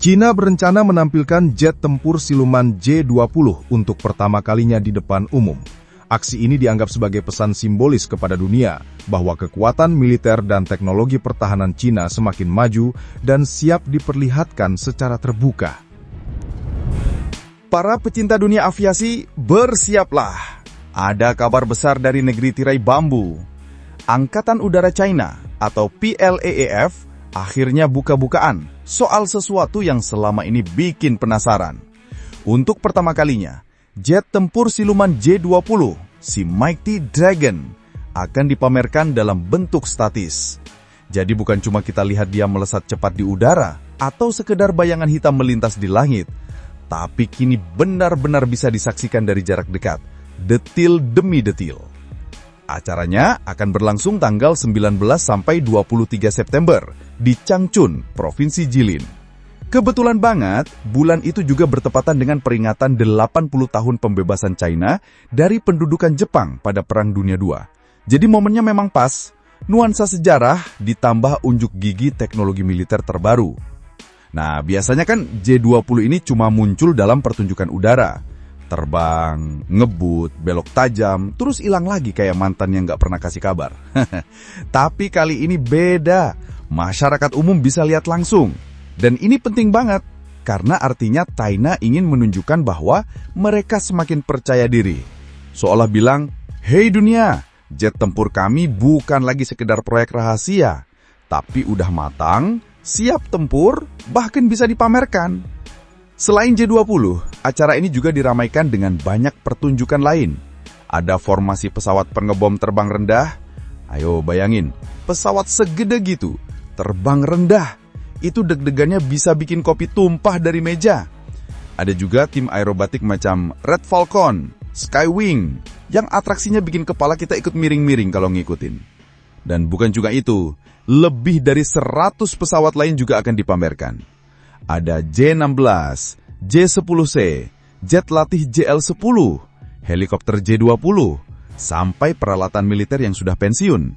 China berencana menampilkan jet tempur siluman J-20 untuk pertama kalinya di depan umum. Aksi ini dianggap sebagai pesan simbolis kepada dunia bahwa kekuatan militer dan teknologi pertahanan China semakin maju dan siap diperlihatkan secara terbuka. Para pecinta dunia aviasi, bersiaplah. Ada kabar besar dari negeri tirai bambu. Angkatan Udara China atau PLAAF akhirnya buka-bukaan soal sesuatu yang selama ini bikin penasaran. Untuk pertama kalinya, jet tempur siluman J-20, si Mighty Dragon, akan dipamerkan dalam bentuk statis. Jadi bukan cuma kita lihat dia melesat cepat di udara atau sekedar bayangan hitam melintas di langit, tapi kini benar-benar bisa disaksikan dari jarak dekat, detil demi detil. Acaranya akan berlangsung tanggal 19 sampai 23 September di Changchun, Provinsi Jilin. Kebetulan banget, bulan itu juga bertepatan dengan peringatan 80 tahun pembebasan China dari pendudukan Jepang pada Perang Dunia II. Jadi momennya memang pas, nuansa sejarah ditambah unjuk gigi teknologi militer terbaru. Nah, biasanya kan J-20 ini cuma muncul dalam pertunjukan udara. Terbang, ngebut, belok tajam, terus hilang lagi kayak mantan yang gak pernah kasih kabar. Tapi kali ini beda, masyarakat umum bisa lihat langsung. Dan ini penting banget, karena artinya China ingin menunjukkan bahwa mereka semakin percaya diri. Seolah bilang, "Hei dunia, jet tempur kami bukan lagi sekedar proyek rahasia, tapi udah matang, siap tempur, bahkan bisa dipamerkan." Selain J-20, acara ini juga diramaikan dengan banyak pertunjukan lain. Ada formasi pesawat pengebom terbang rendah. Ayo bayangin, pesawat segede gitu, terbang rendah. Itu deg-degannya bisa bikin kopi tumpah dari meja. Ada juga tim aerobatik macam Red Falcon, Skywing, yang atraksinya bikin kepala kita ikut miring-miring kalau ngikutin. Dan bukan juga itu, lebih dari 100 pesawat lain juga akan dipamerkan. Ada J-16, J-10C, jet latih JL-10, helikopter J-20, sampai peralatan militer yang sudah pensiun.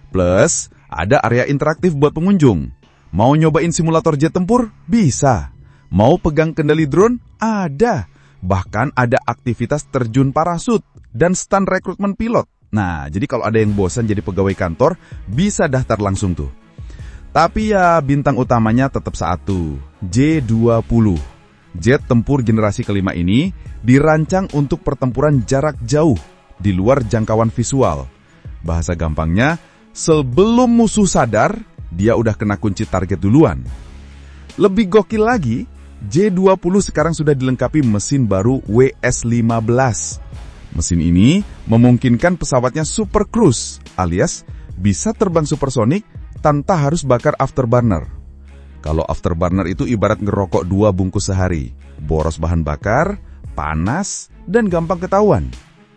Plus, ada area interaktif buat pengunjung. Mau nyobain simulator jet tempur? Bisa. Mau pegang kendali drone? Ada. Bahkan ada aktivitas terjun parasut dan stand rekrutmen pilot. Nah, jadi kalau ada yang bosan jadi pegawai kantor, bisa daftar langsung tuh. Tapi ya bintang utamanya tetap satu, J-20. Jet tempur generasi kelima ini dirancang untuk pertempuran jarak jauh di luar jangkauan visual. Bahasa gampangnya, sebelum musuh sadar, dia udah kena kunci target duluan. Lebih gokil lagi, J-20 sekarang sudah dilengkapi mesin baru WS-15. Mesin ini memungkinkan pesawatnya super cruise, alias bisa terbang supersonik tanpa harus bakar afterburner. Kalau afterburner itu ibarat ngerokok 2 bungkus sehari, boros bahan bakar, panas, dan gampang ketahuan.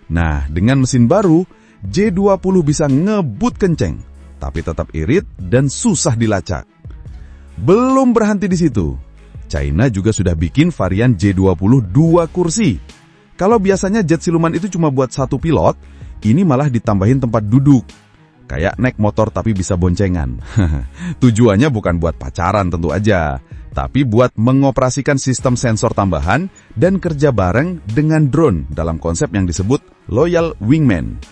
Nah, dengan mesin baru, J-20 bisa ngebut kenceng, tapi tetap irit dan susah dilacak. Belum berhenti di situ, China juga sudah bikin varian J-20 2 kursi. Kalau biasanya jet siluman itu cuma buat 1 pilot, ini malah ditambahin tempat duduk. Kayak naik motor tapi bisa boncengan. Tujuannya bukan buat pacaran tentu aja, tapi buat mengoperasikan sistem sensor tambahan dan kerja bareng dengan drone dalam konsep yang disebut Loyal Wingman.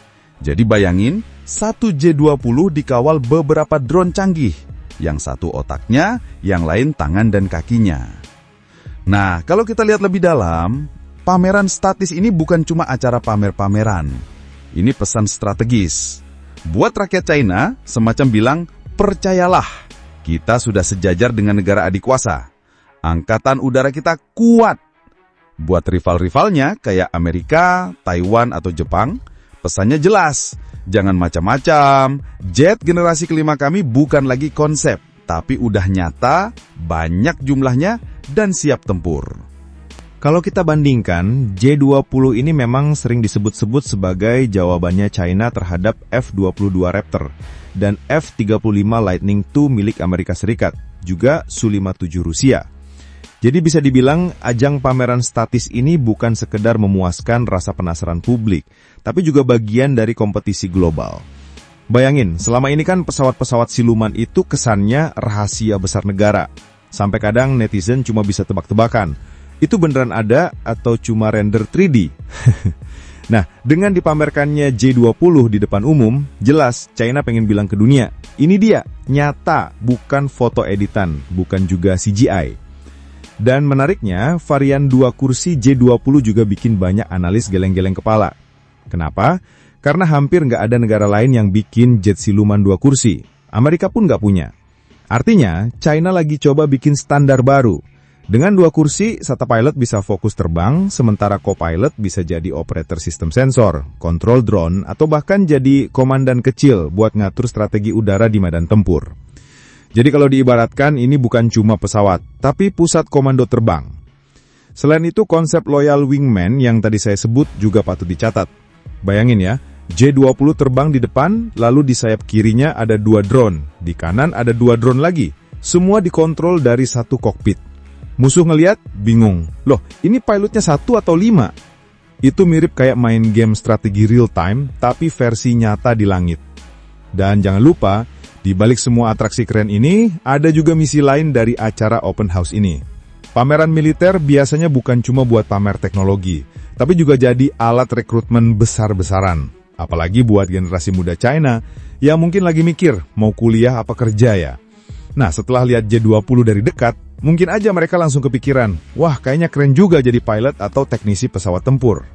Jadi bayangin, satu J-20 dikawal beberapa drone canggih. Yang satu otaknya, yang lain tangan dan kakinya. Nah, kalau kita lihat lebih dalam, pameran statis ini bukan cuma acara pamer-pameran. Ini pesan strategis. Buat rakyat China, semacam bilang, percayalah, kita sudah sejajar dengan negara adikuasa. Angkatan udara kita kuat. Buat rival-rivalnya kayak Amerika, Taiwan, atau Jepang, pesannya jelas. Jangan macam-macam, jet generasi kelima kami bukan lagi konsep, tapi udah nyata, banyak jumlahnya, dan siap tempur. Kalau kita bandingkan, J-20 ini memang sering disebut-sebut sebagai jawabannya China terhadap F-22 Raptor dan F-35 Lightning II milik Amerika Serikat, juga Su-57 Rusia. Jadi bisa dibilang ajang pameran statis ini bukan sekedar memuaskan rasa penasaran publik, tapi juga bagian dari kompetisi global. Bayangin, selama ini kan pesawat-pesawat siluman itu kesannya rahasia besar negara. Sampai kadang netizen cuma bisa tebak-tebakan. Itu beneran ada atau cuma render 3D? Nah, dengan dipamerkannya J20 di depan umum, jelas China pengen bilang ke dunia, ini dia, nyata, bukan foto editan, bukan juga CGI. Dan menariknya, varian 2 kursi J20 juga bikin banyak analis geleng-geleng kepala. Kenapa? Karena hampir nggak ada negara lain yang bikin jet siluman 2 kursi. Amerika pun nggak punya. Artinya, China lagi coba bikin standar baru. Dengan 2 kursi, satu pilot bisa fokus terbang, sementara co-pilot bisa jadi operator sistem sensor, kontrol drone, atau bahkan jadi komandan kecil buat ngatur strategi udara di medan tempur. Jadi kalau diibaratkan, ini bukan cuma pesawat, tapi pusat komando terbang. Selain itu, konsep loyal wingman yang tadi saya sebut juga patut dicatat. Bayangin ya, J20 terbang di depan, lalu di sayap kirinya ada 2 drone, di kanan ada 2 drone lagi. Semua dikontrol dari satu kokpit. Musuh ngeliat, bingung. Loh, ini pilotnya 1 atau 5? Itu mirip kayak main game strategi real time, tapi versi nyata di langit. Dan jangan lupa, di balik semua atraksi keren ini, ada juga misi lain dari acara open house ini. Pameran militer biasanya bukan cuma buat pamer teknologi, tapi juga jadi alat rekrutmen besar-besaran. Apalagi buat generasi muda China, yang mungkin lagi mikir, mau kuliah apa kerja ya. Nah, setelah lihat J20 dari dekat, mungkin aja mereka langsung kepikiran, wah kayaknya keren juga jadi pilot atau teknisi pesawat tempur.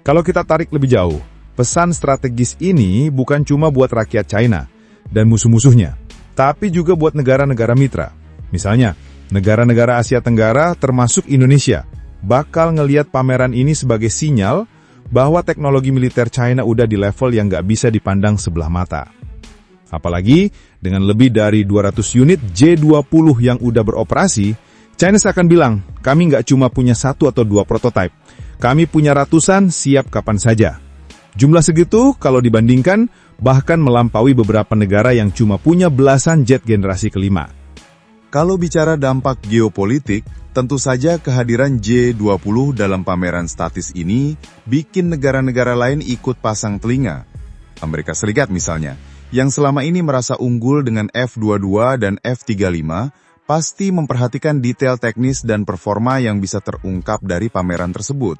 Kalau kita tarik lebih jauh, pesan strategis ini bukan cuma buat rakyat China dan musuh-musuhnya, tapi juga buat negara-negara mitra. Misalnya, negara-negara Asia Tenggara termasuk Indonesia, bakal ngelihat pameran ini sebagai sinyal bahwa teknologi militer China udah di level yang nggak bisa dipandang sebelah mata. Apalagi, dengan lebih dari 200 unit J20 yang udah beroperasi, China akan bilang, kami nggak cuma punya 1 atau 2 prototipe, kami punya ratusan siap kapan saja. Jumlah segitu, kalau dibandingkan, bahkan melampaui beberapa negara yang cuma punya belasan jet generasi kelima. Kalau bicara dampak geopolitik, tentu saja kehadiran J20 dalam pameran statis ini bikin negara-negara lain ikut pasang telinga. Amerika Serikat misalnya, yang selama ini merasa unggul dengan F-22 dan F-35, pasti memperhatikan detail teknis dan performa yang bisa terungkap dari pameran tersebut.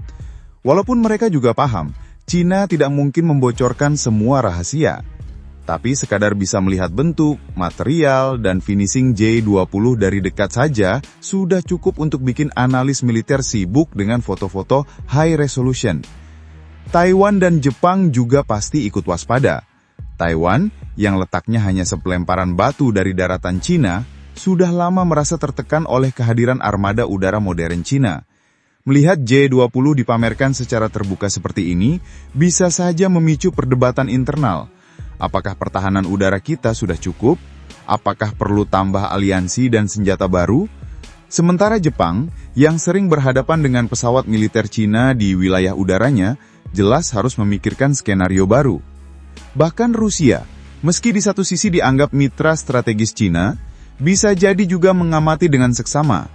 Walaupun mereka juga paham, China tidak mungkin membocorkan semua rahasia. Tapi sekadar bisa melihat bentuk, material, dan finishing J20 dari dekat saja sudah cukup untuk bikin analis militer sibuk dengan foto-foto high resolution. Taiwan dan Jepang juga pasti ikut waspada. Taiwan, yang letaknya hanya sepelemparan batu dari daratan Cina, sudah lama merasa tertekan oleh kehadiran armada udara modern Cina. Melihat J20 dipamerkan secara terbuka seperti ini, bisa saja memicu perdebatan internal. Apakah pertahanan udara kita sudah cukup? Apakah perlu tambah aliansi dan senjata baru? Sementara Jepang, yang sering berhadapan dengan pesawat militer Cina di wilayah udaranya, jelas harus memikirkan skenario baru. Bahkan Rusia, meski di satu sisi dianggap mitra strategis Cina, bisa jadi juga mengamati dengan seksama.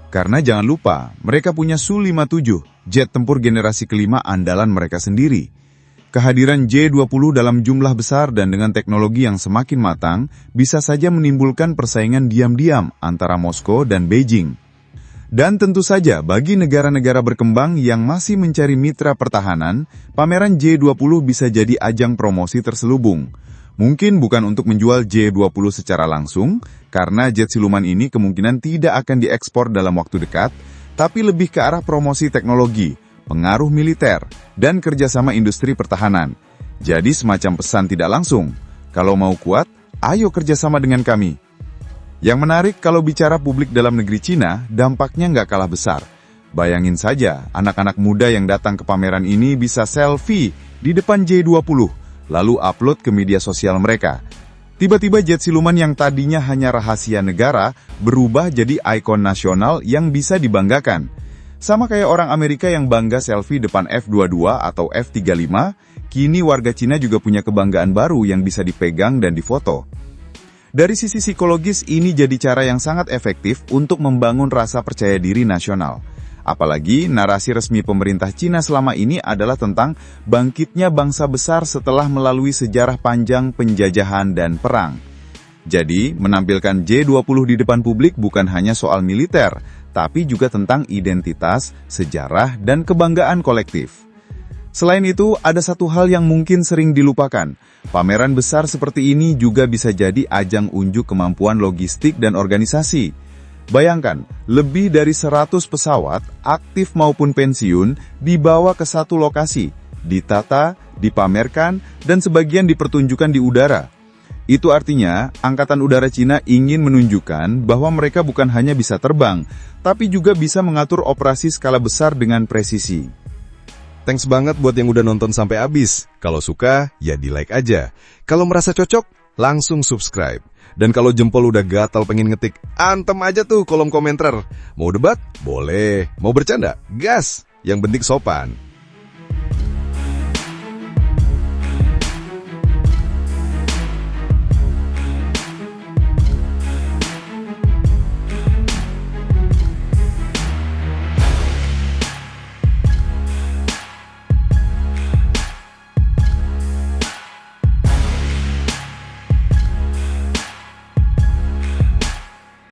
Karena jangan lupa, mereka punya Su-57, jet tempur generasi kelima andalan mereka sendiri. Kehadiran J20 dalam jumlah besar dan dengan teknologi yang semakin matang, bisa saja menimbulkan persaingan diam-diam antara Moskow dan Beijing. Dan tentu saja bagi negara-negara berkembang yang masih mencari mitra pertahanan, pameran J20 bisa jadi ajang promosi terselubung. Mungkin bukan untuk menjual J20 secara langsung, karena jet siluman ini kemungkinan tidak akan diekspor dalam waktu dekat, tapi lebih ke arah promosi teknologi, pengaruh militer, dan kerjasama industri pertahanan. Jadi semacam pesan tidak langsung, kalau mau kuat, ayo kerjasama dengan kami. Yang menarik kalau bicara publik dalam negeri Cina, dampaknya nggak kalah besar. Bayangin saja, anak-anak muda yang datang ke pameran ini bisa selfie di depan J20, lalu upload ke media sosial mereka. Tiba-tiba jet siluman yang tadinya hanya rahasia negara, berubah jadi ikon nasional yang bisa dibanggakan. Sama kayak orang Amerika yang bangga selfie depan F-22 atau F-35, kini warga Cina juga punya kebanggaan baru yang bisa dipegang dan difoto. Dari sisi psikologis, ini jadi cara yang sangat efektif untuk membangun rasa percaya diri nasional. Apalagi narasi resmi pemerintah Cina selama ini adalah tentang bangkitnya bangsa besar setelah melalui sejarah panjang penjajahan dan perang. Jadi, menampilkan J20 di depan publik bukan hanya soal militer, tapi juga tentang identitas, sejarah, dan kebanggaan kolektif. Selain itu, ada satu hal yang mungkin sering dilupakan. Pameran besar seperti ini juga bisa jadi ajang unjuk kemampuan logistik dan organisasi. Bayangkan, lebih dari 100 pesawat, aktif maupun pensiun, dibawa ke satu lokasi, ditata, dipamerkan, dan sebagian dipertunjukkan di udara. Itu artinya, Angkatan Udara Cina ingin menunjukkan bahwa mereka bukan hanya bisa terbang, tapi juga bisa mengatur operasi skala besar dengan presisi. Thanks banget buat yang udah nonton sampai habis. Kalau suka, ya di-like aja. Kalau merasa cocok, langsung subscribe. Dan kalau jempol udah gatal pengen ngetik, antem aja tuh kolom komentar. Mau debat? Boleh. Mau bercanda? Gas. Yang penting sopan.